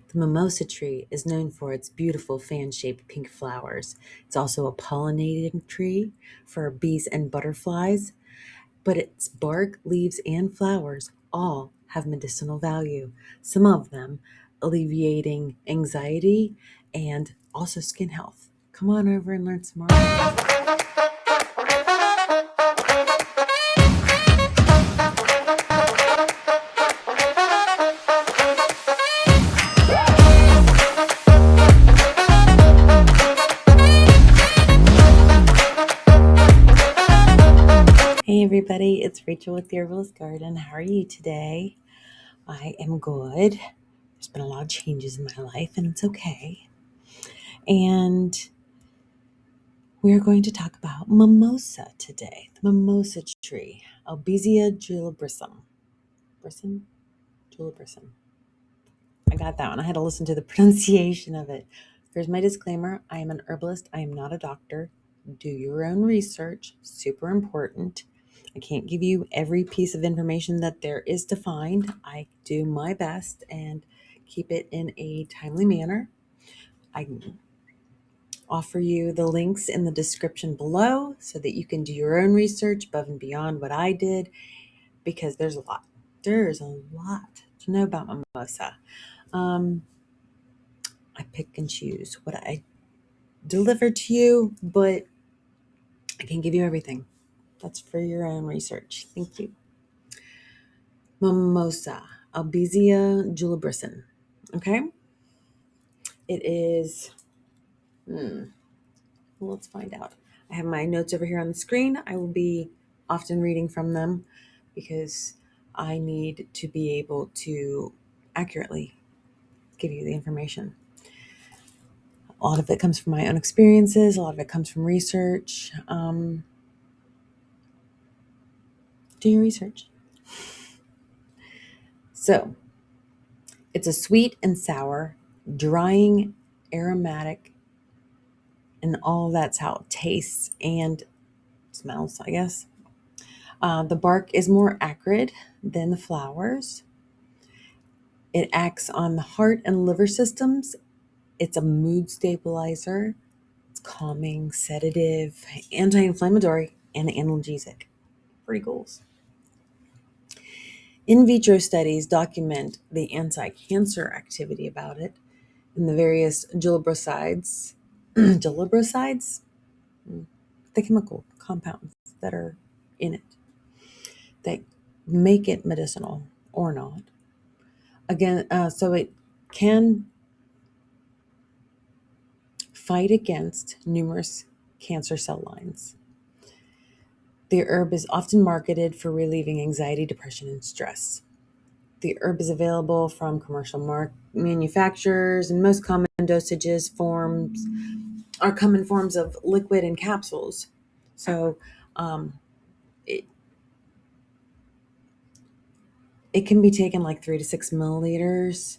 The mimosa tree is known for its beautiful fan-shaped pink flowers. It's also a pollinating tree for bees and butterflies, but its bark, leaves, and flowers all have medicinal value. Some of them alleviating anxiety and also skin health. Come on over and learn some more. Hey everybody, it's Rachel with the Herbalist Garden. How are you today? I am good. There's been a lot of changes in my life and it's okay. And we're going to talk about mimosa today. The mimosa tree, Albizia julibrissin. Brissin? Julibrissin. I got that one. I had to listen to the pronunciation of it. Here's my disclaimer. I am an herbalist. I am not a doctor. Do your own research. Super important. I can't give you every piece of information that there is to find. I do my best and keep it in a timely manner. I offer you the links in the description below so that you can do your own research above and beyond what I did, because there's a lot. There's a lot to know about mimosa. I pick and choose what I deliver to you, but I can't give you everything. That's for your own research. Thank you. Mimosa, Albizia julibrissin. Okay? It is, well, let's find out. I have my notes over here on the screen. I will be often reading from them because I need to be able to accurately give you the information. A lot of it comes from my own experiences. A lot of it comes from research. Do your research. So, it's a sweet and sour, drying, aromatic, and all that's how it tastes and smells, I guess. The bark is more acrid than the flowers. It acts on the heart and liver systems. It's a mood stabilizer. It's calming, sedative, anti-inflammatory, and analgesic. Pretty cool. In vitro studies document the anti-cancer activity about it in the various julibriscides, julibriscides, the chemical compounds that are in it that make it medicinal or not. Again, so it can fight against numerous cancer cell lines. The herb is often marketed for relieving anxiety, depression, and stress. The herb is available from commercial manufacturers, and most common dosages forms are common forms of liquid and capsules. So it can be taken like 3 to 6 milliliters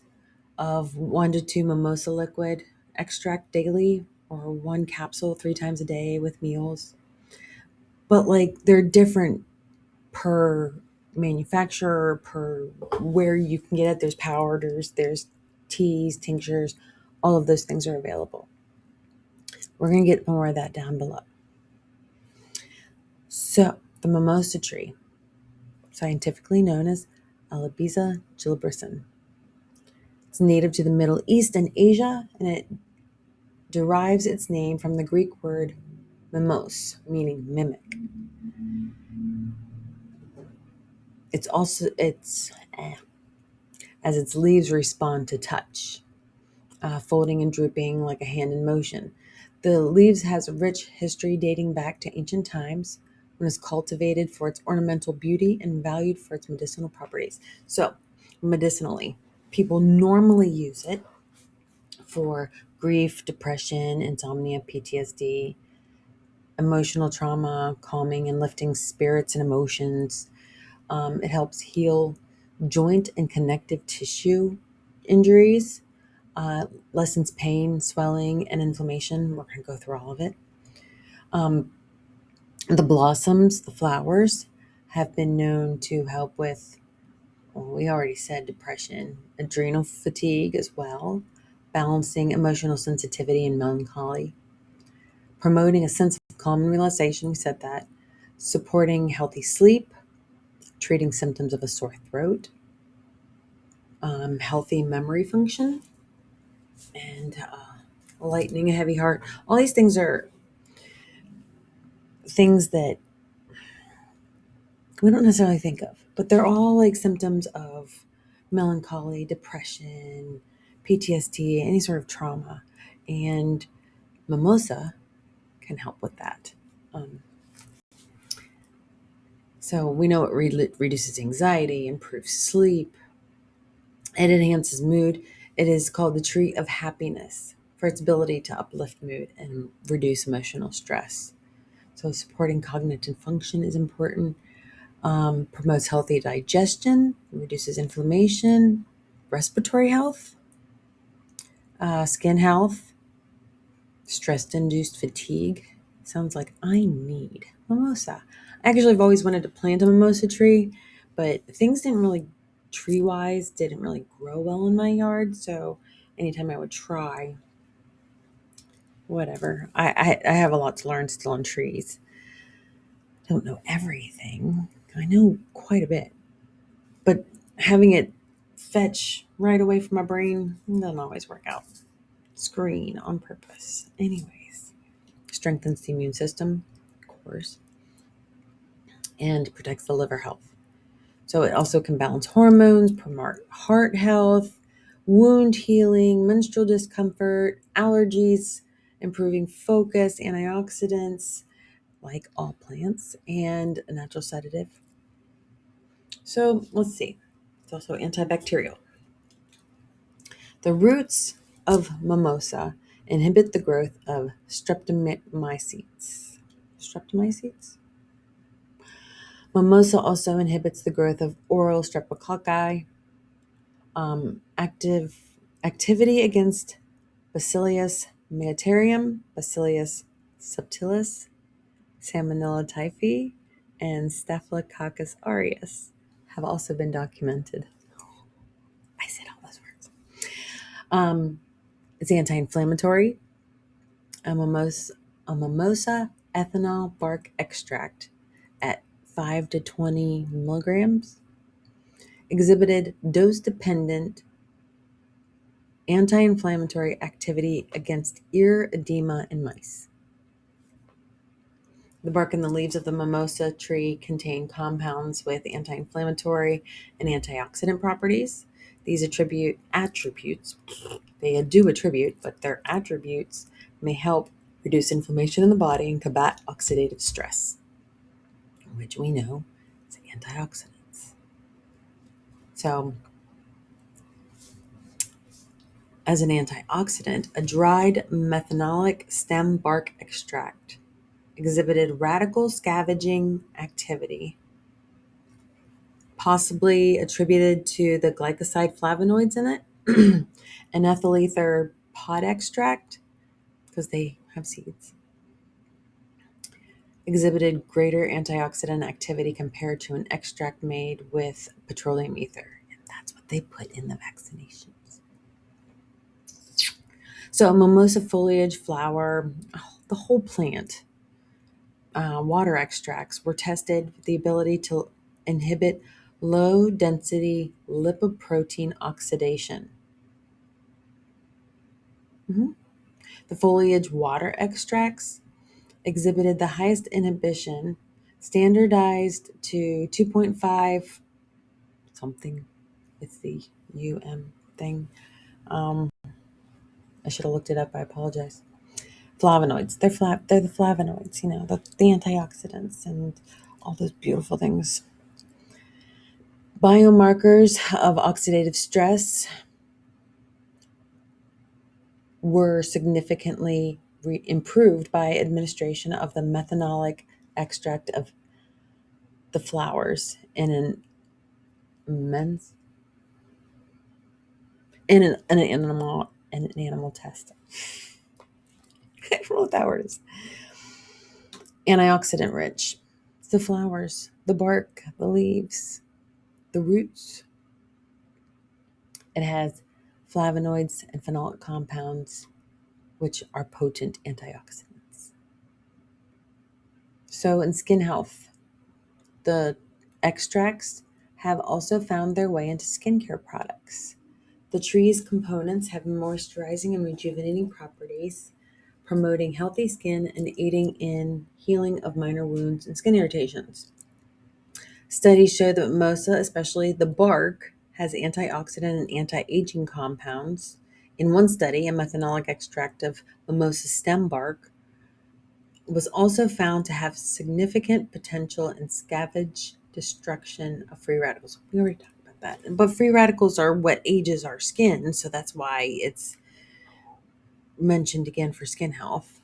of 1 to 2 mimosa liquid extract daily, or one capsule 3 times a day with meals. But like they're different per manufacturer, per where you can get it. There's powders, there's teas, tinctures, all of those things are available. We're going to get more of that down below. So the mimosa tree, scientifically known as Albizia julibrissin. It's native to the Middle East and Asia, and it derives its name from the Greek word mimos, meaning mimic. As its leaves respond to touch, folding and drooping like a hand in motion. The leaves has a rich history dating back to ancient times, when it's cultivated for its ornamental beauty and valued for its medicinal properties. So, medicinally, people normally use it for grief, depression, insomnia, PTSD, emotional trauma, calming and lifting spirits and emotions. It helps heal joint and connective tissue injuries, lessens pain, swelling, and inflammation. We're going to go through all of it. The blossoms, the flowers, have been known to help with Well, we already said depression, adrenal fatigue as well, balancing emotional sensitivity and melancholy, promoting a sense of calm and relaxation, we said that, supporting healthy sleep, treating symptoms of a sore throat, healthy memory function, and lightening a heavy heart. All these things are things that we don't necessarily think of, but they're all like symptoms of melancholy, depression, PTSD, any sort of trauma. And mimosa can help with that. Um, so we know it reduces anxiety, improves sleep, it enhances mood. It is called the tree of happiness for its ability to uplift mood and reduce emotional stress. So supporting cognitive function is important. Promotes healthy digestion, reduces inflammation, respiratory health, skin health, stress induced fatigue. Sounds like I need mimosa. I actually have always wanted to plant a mimosa tree, but things didn't really, tree wise, didn't really grow well in my yard. So anytime I would try, whatever. I have a lot to learn still on trees. I don't know everything. I know quite a bit. But having it fetch right away from my brain doesn't always work out. Screen on purpose. Anyways, strengthens the immune system, of course, and protects the liver health. So it also can balance hormones, promote heart health, wound healing, menstrual discomfort, allergies, improving focus, antioxidants, like all plants, and a natural sedative. So let's see. It's also antibacterial. The roots of mimosa inhibit the growth of streptomycetes. Streptomycetes? Mimosa also inhibits the growth of oral streptococci, activity against Bacillus megaterium, Bacillus subtilis, Salmonella typhi, and Staphylococcus aureus have also been documented. I said all those words. It's anti-inflammatory. A mimosa ethanol bark extract at 5 to 20 milligrams exhibited dose-dependent anti-inflammatory activity against ear edema in mice. The bark and the leaves of the mimosa tree contain compounds with anti-inflammatory and antioxidant properties. These attributes, they do attribute, but their attributes may help reduce inflammation in the body and combat oxidative stress, which we know is antioxidants. So, as an antioxidant, a dried methanolic stem bark extract exhibited radical scavenging activity, possibly attributed to the glycoside flavonoids in it, an ethyl ether pod extract, because they have seeds, exhibited greater antioxidant activity compared to an extract made with petroleum ether. And that's what they put in the vaccinations. So, mimosa foliage, flower, the whole plant, water extracts were tested with the ability to inhibit low density lipoprotein oxidation. Mhm. The foliage water extracts exhibited the highest inhibition, standardized to 2.5 something. It's the thing. Um, I should have looked it up. I apologize. Flavonoids. They're the flavonoids, the antioxidants and all those beautiful things. Biomarkers of oxidative stress were significantly improved by administration of the methanolic extract of the flowers men's in an animal test. I don't know what that word is. Antioxidant rich. The flowers, the bark, the leaves, the roots. It has flavonoids and phenolic compounds, which are potent antioxidants. So, in skin health, the extracts have also found their way into skincare products. The tree's components have moisturizing and rejuvenating properties, promoting healthy skin and aiding in healing of minor wounds and skin irritations. Studies show that mimosa, especially the bark, has antioxidant and anti-aging compounds. In one study, a methanolic extract of mimosa stem bark was also found to have significant potential in scavenge destruction of free radicals. We already talked about that. But free radicals are what ages our skin, so that's why it's mentioned again for skin health.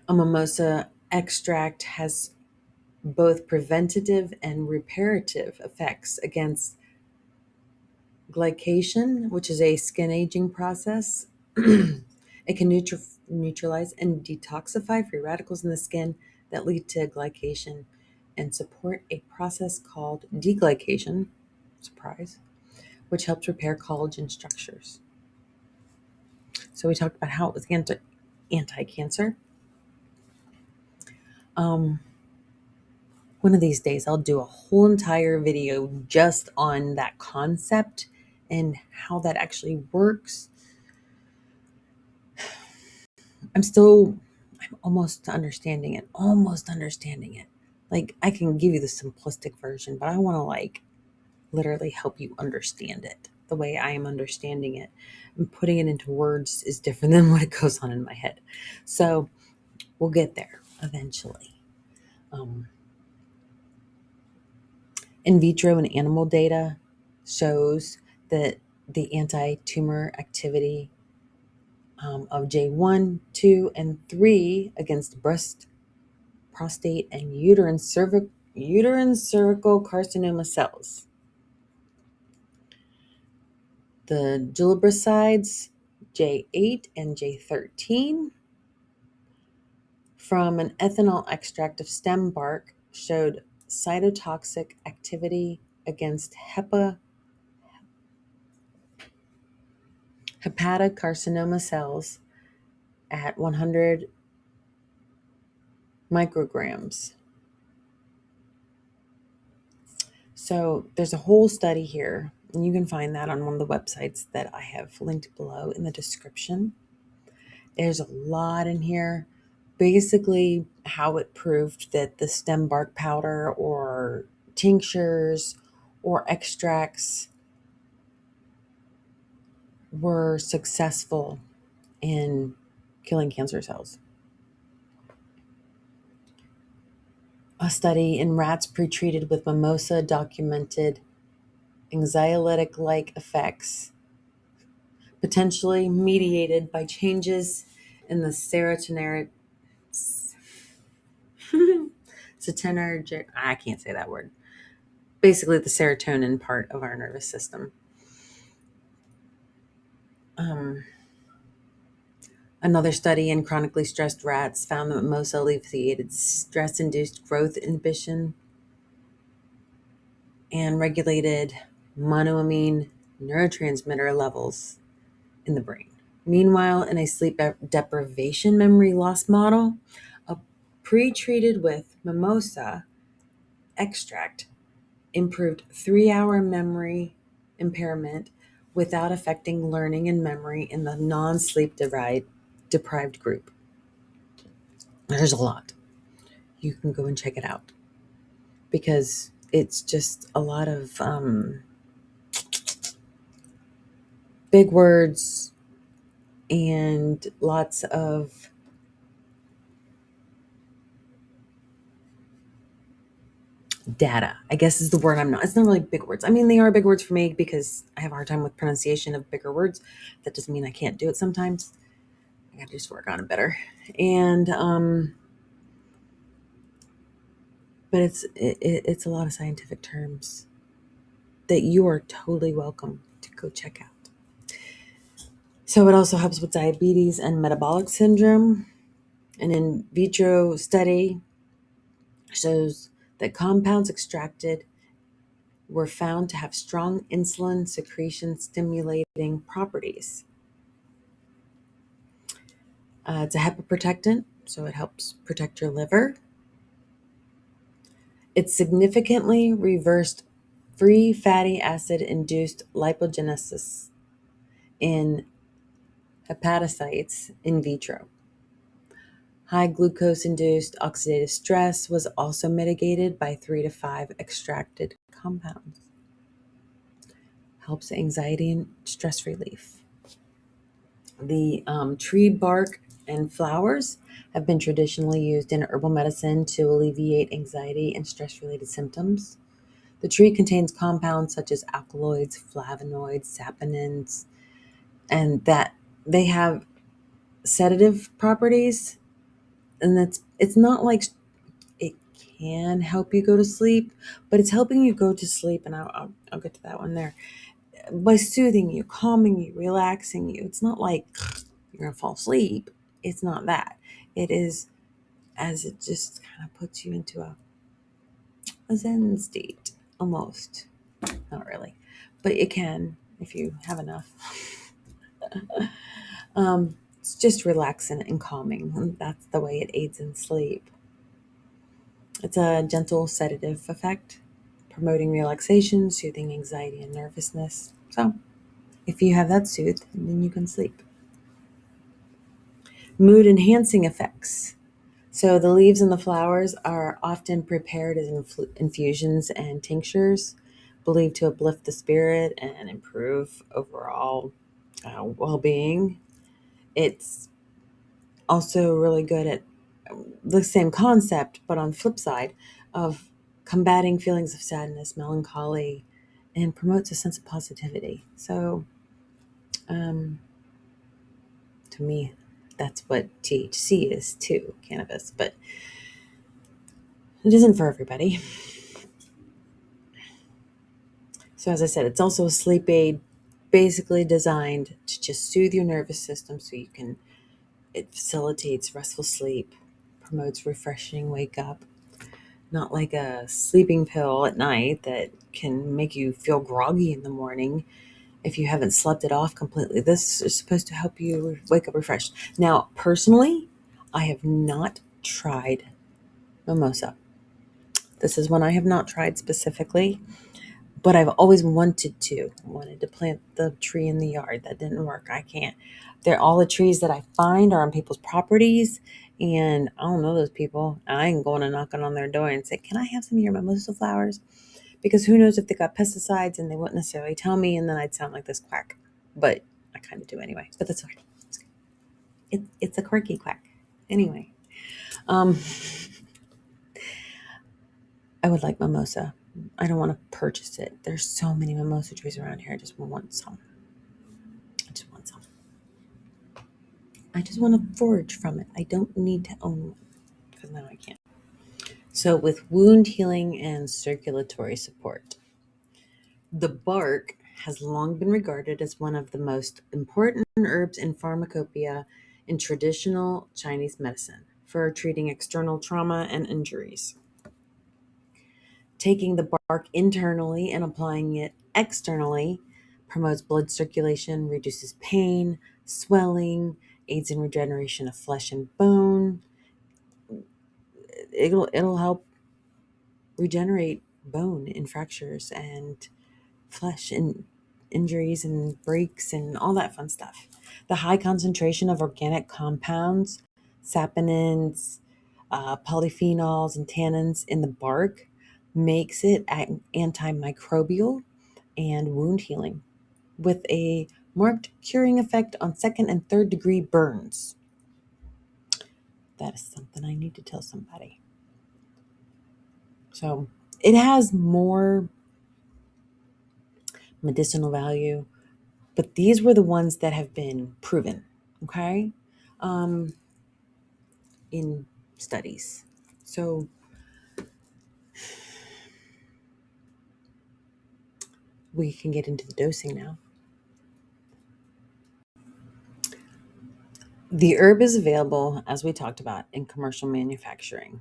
A mimosa extract has both preventative and reparative effects against glycation, which is a skin aging process. It can neutralize and detoxify free radicals in the skin that lead to glycation and support a process called deglycation, surprise, which helps repair collagen structures. So we talked about how it was anti-cancer. Um, One of these days, I'll do a whole entire video just on that concept and how that actually works. I'm almost understanding it. Like, I can give you the simplistic version, but I want to literally help you understand it the way I am understanding it. And putting it into words is different than what it goes on in my head. So we'll get there eventually. In vitro and animal data shows that the anti-tumor activity of J1, 2, and 3 against breast, prostate, and uterine cervical carcinoma cells. The julibricides, J8 and J13, from an ethanol extract of stem bark showed cytotoxic activity against hepatocarcinoma cells at 100 micrograms. So there's a whole study here, and you can find that on one of the websites that I have linked below in the description. There's a lot in here. Basically, how it proved that the stem bark powder or tinctures or extracts were successful in killing cancer cells. A study in rats pretreated with mimosa documented anxiolytic-like effects, potentially mediated by changes in the serotonergic, I can't say that word. Basically, the serotonin part of our nervous system. Another study in chronically stressed rats found that mimosa alleviated stress-induced growth inhibition and regulated monoamine neurotransmitter levels in the brain. Meanwhile, in a sleep deprivation memory loss model, a pre-treated with mimosa extract improved 3-hour memory impairment without affecting learning and memory in the non-sleep deprived group. There's a lot. You can go and check it out because it's just a lot of big words and lots of data, I guess is the word. It's not really big words. I mean, they are big words for me because I have a hard time with pronunciation of bigger words. That doesn't mean I can't do it sometimes. I gotta just work on it better. And, but it's a lot of scientific terms that you are totally welcome to go check out. So it also helps with diabetes and metabolic syndrome. An in vitro study shows that compounds extracted were found to have strong insulin secretion stimulating properties. It's a hepaprotectant, so it helps protect your liver. It significantly reversed free fatty acid induced lipogenesis in hepatocytes in vitro. High glucose induced oxidative stress was also mitigated by 3 to 5 extracted compounds. Helps anxiety and stress relief. The tree bark and flowers have been traditionally used in herbal medicine to alleviate anxiety and stress related symptoms. The tree contains compounds such as alkaloids, flavonoids, saponins, and that they have sedative properties. And it's not like it can help you go to sleep, but it's helping you go to sleep. And I'll get to that one there by soothing you, calming you, relaxing you. It's not like you're going to fall asleep. It's not that. It is as it just kind of puts you into a Zen state almost. Not really, but it can if you have enough. It's just relaxing and calming. And that's the way it aids in sleep. It's a gentle sedative effect, promoting relaxation, soothing anxiety and nervousness. So, if you have that soothed, then you can sleep. Mood enhancing effects. So, the leaves and the flowers are often prepared as infusions and tinctures, believed to uplift the spirit and improve overall well being. It's also really good at the same concept, but on the flip side of combating feelings of sadness, melancholy, and promotes a sense of positivity. So, um, to me, that's what THC is too, cannabis, but it isn't for everybody. So, as I said, it's also a sleep aid, basically designed to just soothe your nervous system so you can, it facilitates restful sleep, promotes refreshing wake up, not like a sleeping pill at night that can make you feel groggy in the morning if you haven't slept it off completely. This is supposed to help you wake up refreshed. Now, personally, I have not tried mimosa. This is one I have not tried specifically, but I've always wanted to. I wanted to plant the tree in the yard. That didn't work. I can't. They're all the trees that I find are on people's properties, and I don't know those people. I ain't going and knocking on their door and say, "Can I have some of your mimosa flowers?" Because who knows if they got pesticides, and they wouldn't necessarily tell me, and then I'd sound like this quack. But I kind of do anyway. But that's okay. It's a quirky quack. Anyway, um, I would like mimosa. I don't want to purchase it. There's so many mimosa trees around here. I just want some. I just want some. I just want to forage from it. I don't need to own one because now I can't. So, with wound healing and circulatory support, the bark has long been regarded as one of the most important herbs in pharmacopoeia in traditional Chinese medicine for treating external trauma and injuries. Taking the bark internally and applying it externally promotes blood circulation, reduces pain, swelling, aids in regeneration of flesh and bone. It'll help regenerate bone in fractures and flesh and injuries and breaks and all that fun stuff. The high concentration of organic compounds, saponins, polyphenols, and tannins in the bark makes it antimicrobial and wound healing with a marked curing effect on second and third degree burns. That is something I need to tell somebody. So it has more medicinal value, but these were the ones that have been proven, okay, um, in studies. So we can get into the dosing now. The herb is available, as we talked about, in commercial manufacturing.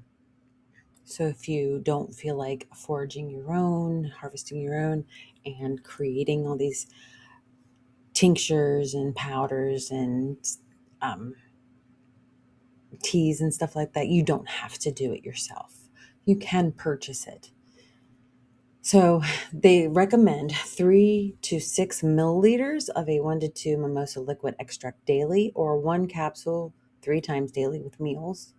So if you don't feel like foraging your own, harvesting your own, and creating all these tinctures and powders and um, teas and stuff like that, you don't have to do it yourself. You can purchase it. So they recommend 3 to 6 milliliters of a 1 to 2 mimosa liquid extract daily, or 1 capsule 3 times daily with meals.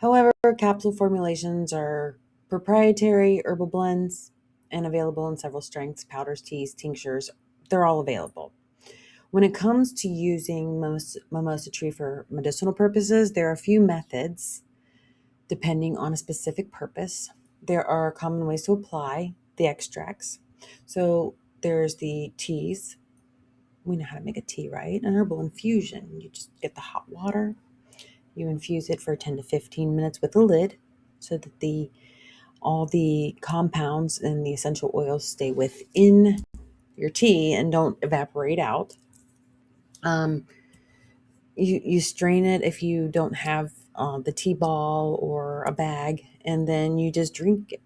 However, capsule formulations are proprietary herbal blends and available in several strengths: powders, teas, tinctures. They're all available. When it comes to using mimosa tree for medicinal purposes, there are a few methods depending on a specific purpose. There are common ways to apply the extracts. So there's the teas. We know how to make a tea, right? An herbal infusion. You just get the hot water, you infuse it for 10 to 15 minutes with a lid so that all the compounds and the essential oils stay within your tea and don't evaporate out. Um, you strain it if you don't have the tea ball or a bag, and then you just drink it,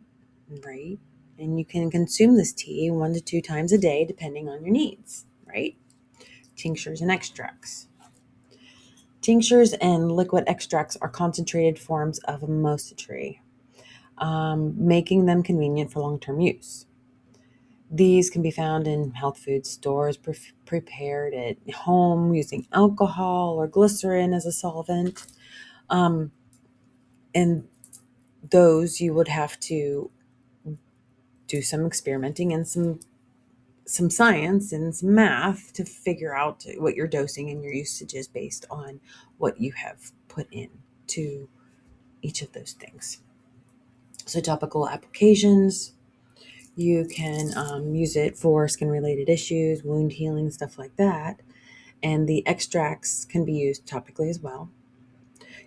right? And you can consume this tea 1 to 2 times a day depending on your needs, right? Tinctures and extracts. Tinctures and liquid extracts are concentrated forms of a mimosa tree, making them convenient for long-term use. These can be found in health food stores, prepared at home using alcohol or glycerin as a solvent. Um, and those you would have to do some experimenting and some science and some math to figure out what your dosing and your usage is based on what you have put in to each of those things. So topical applications, you can use it for skin related issues, wound healing, stuff like that. And the extracts can be used topically as well.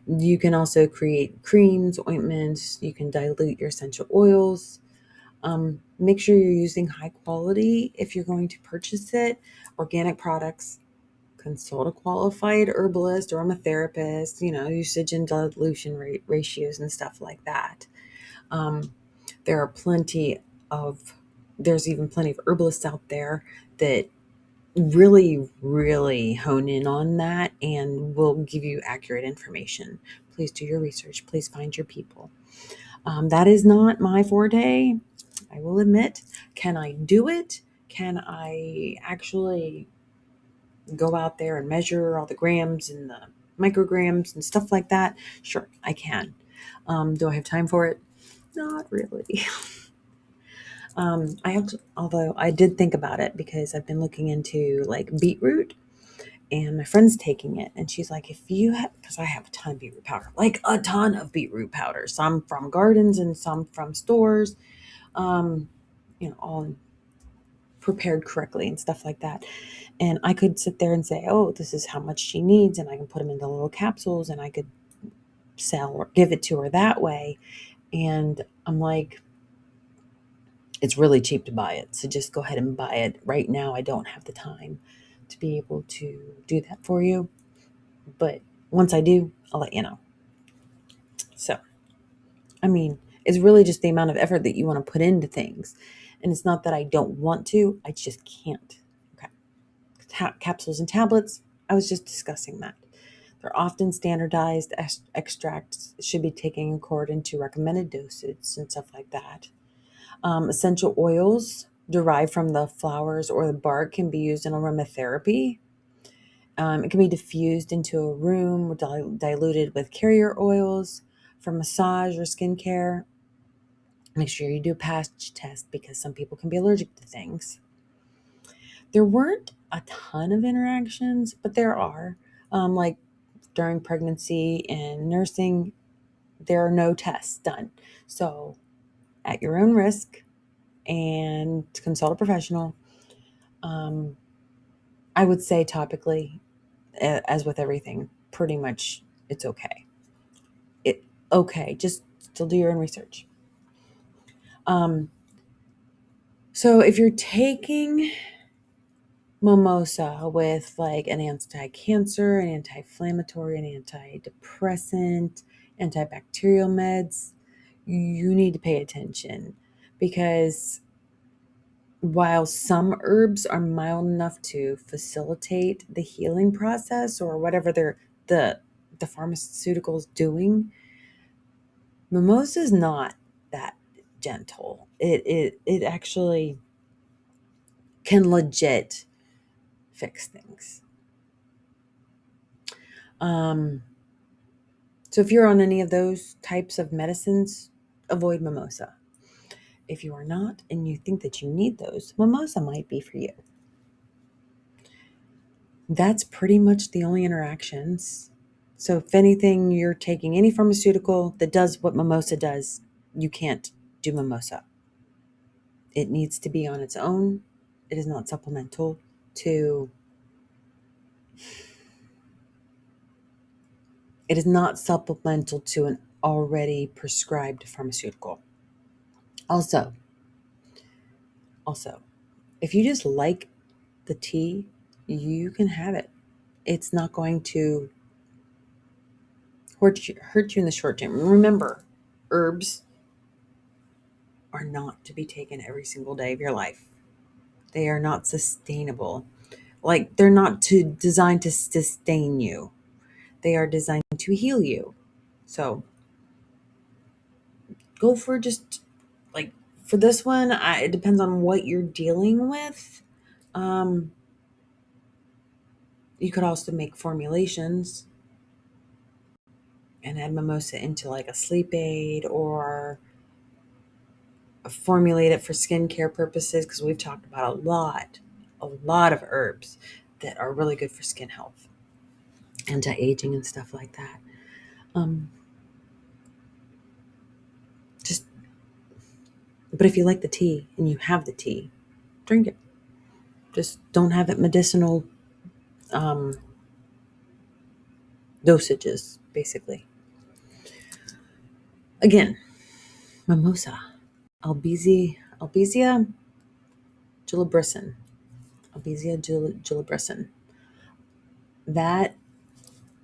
You can also create creams, ointments. You can dilute your essential oils. Make sure you're using high quality if you're going to purchase it. Organic products. Consult a qualified herbalist or aromatherapist. Usage and dilution ratios and stuff like that. Um, there are plenty of there's even plenty of herbalists out there that really, really hone in on that and will give you accurate information. Please do your research. Please find your people. That is not my forte, I will admit. Can I do it? Can I actually go out there and measure all the grams and the micrograms and stuff like that? Sure, I can. Do I have time for it? Not really. Although I did think about it because I've been looking into like beetroot, and my friend's taking it, and she's like, if you have, because I have a ton of beetroot powder, like a ton of beetroot powder, some from gardens and some from stores, um, all prepared correctly and stuff like that. And I could sit there and say, oh, this is how much she needs, and I can put them into little capsules, and I could sell or give it to her that way. And I'm like, it's really cheap to buy it. So just go ahead and buy it. Right now, I don't have the time to be able to do that for you. But once I do, I'll let you know. So, I mean, it's really just the amount of effort that you want to put into things. And it's not that I don't want to, I just can't. Okay. Capsules and tablets, I was just discussing that. They're often standardized. Extracts should be taken according to recommended dosage and stuff like that. Essential oils derived from the flowers or the bark can be used in aromatherapy. It can be diffused into a room, diluted with carrier oils for massage or skincare. Make sure you do a patch test because some people can be allergic to things. There weren't a ton of interactions, but there are. Like during pregnancy and nursing, there are no tests done. So, at your own risk and consult a professional, um, I would say topically, as with everything, pretty much it's okay. Okay, just still do your own research. Um, so if you're taking mimosa with like an anti-cancer, an anti-inflammatory, an antidepressant, antibacterial meds, you need to pay attention, because while some herbs are mild enough to facilitate the healing process or whatever the pharmaceutical is doing, mimosa is not that gentle. It actually can legit fix things. So if you're on any of those types of medicines, avoid mimosa. If you are not and you think that you need those, mimosa might be for you. That's pretty much the only interactions. So if anything, you're taking any pharmaceutical that does what mimosa does, you can't do mimosa. It needs to be on its own. It is not supplemental to an already prescribed pharmaceutical. Also, if you just like the tea, you can have it. It's not going to hurt you in the short term. Remember, herbs are not to be taken every single day of your life. They are not sustainable. Like, they're not designed to sustain you. They are designed to heal you. So go for just like for this one. It depends on what you're dealing with. You could also make formulations and add mimosa into like a sleep aid, or formulate it for skincare purposes, because we've talked about a lot of herbs that are really good for skin health, anti-aging and stuff like that. Just, but if you like the tea and you have the tea, drink it. Just don't have it medicinal dosages, basically. Again, mimosa, Albizia julibrissin, julibrissin. That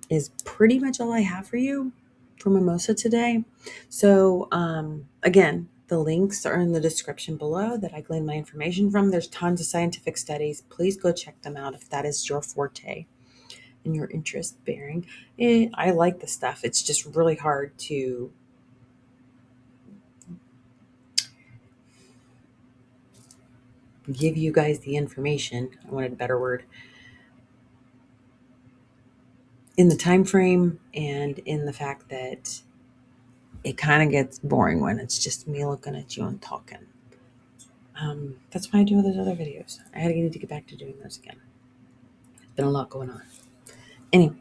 is pretty much all I have for you for mimosa today. So again, the links are in the description below that I gleaned my information from. There's tons of scientific studies. Please go check them out if that is your forte and your interest bearing. I like the stuff. It's just really hard to give you guys the information. I wanted a better word. In the time frame and in the fact that it kind of gets boring when it's just me looking at you and talking. That's why I do those other videos. I need to get back to doing those again. There's been a lot going on. Anyway,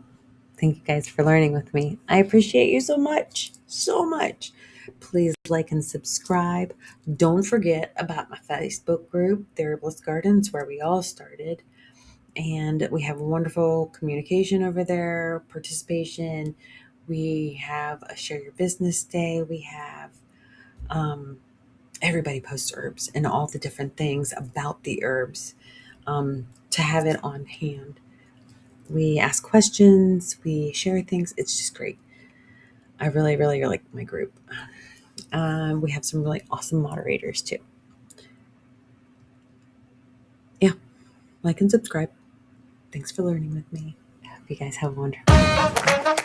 thank you guys for learning with me. I appreciate you so much, so much. Please like and subscribe. Don't forget about my Facebook group, The Herbalist Gardens, where we all started. And we have wonderful communication over there, participation. We have a Share Your Business Day. We have everybody posts herbs and all the different things about the herbs, to have it on hand. We ask questions, we share things. It's just great. I really, really like my group. We have some really awesome moderators too. Yeah, like and subscribe. Thanks for learning with me. I hope you guys have a wonderful day.